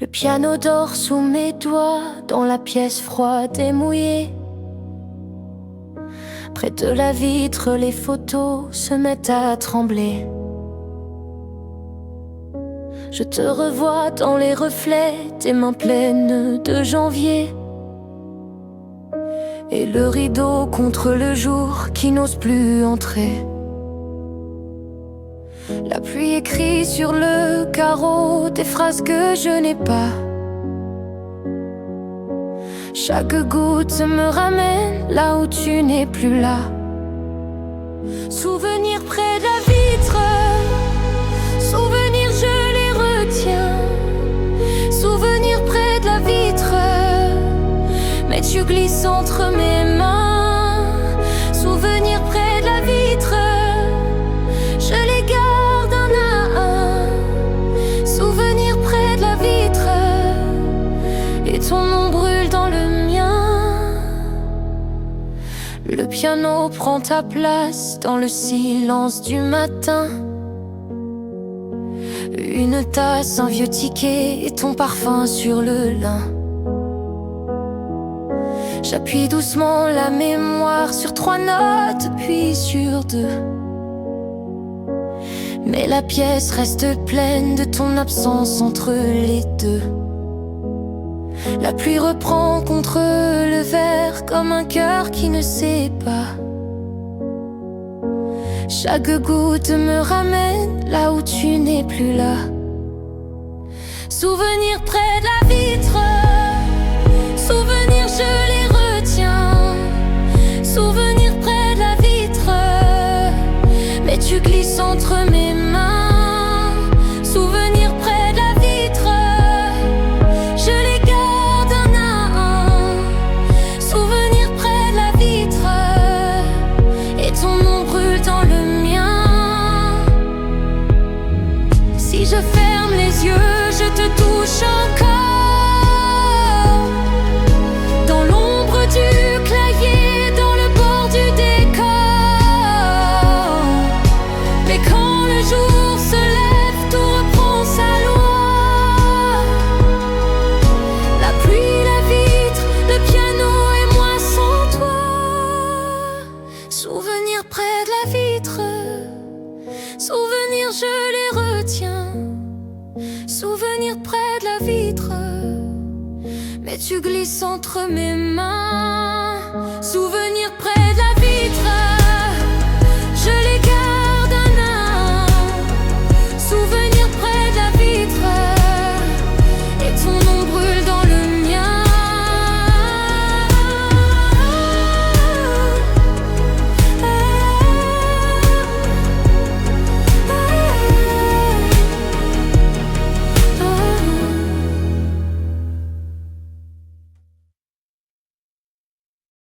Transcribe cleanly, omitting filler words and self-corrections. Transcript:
Le piano dort sous mes doigts, dans la pièce froide et mouillée. Près de la vitre, les photos se mettent à trembler. Je te revois dans les reflets, tes mains pleines de janvier. Et le rideau contre le jour qui n'ose plus entrer. La pluie écrit sur le carreau des phrases que je n'ai pas. Chaque goutte me ramène là où tu n'es plus là. Souvenir près de la vitre, souvenirs je les retiens. Souvenir près de la vitre, mais tu glisses entre mes mains. Souvenir près de la vitre, je les garde un à un. Souvenir près de la vitre, et ton nom brûle dans le mien. Le piano prend ta place dans le silence du matin. Une tasse, un vieux ticket et ton parfum sur le lin. J'appuie doucement la mémoire sur 3 notes, puis sur 2. Mais la pièce reste pleine de ton absence entre les deux. La pluie reprend contre le verre comme un cœur qui ne sait pas. Chaque goutte me ramène là où tu n'es plus là. Souvenir près de la vitre, souvenir je les retiens. Souvenir près de la vitre, mais tu glisses entre mes mains. Souvenir près de la vitre, je les garde un à un. Souvenir près de la vitre, et ton nom brûle dans le mien. Si je ferme les yeux, je te touche encore. Dans l'ombre du clavier, dans le bord du décor. Mais quand le jour se lève, tout reprend sa loi. La pluie, la vitre, le piano et moi sans toi. Souvenir près de la vitre, souvenir je les retiens. Souvenir près de la vitre, mais tu glisses entre mes mains. Souvenir près de la vitre.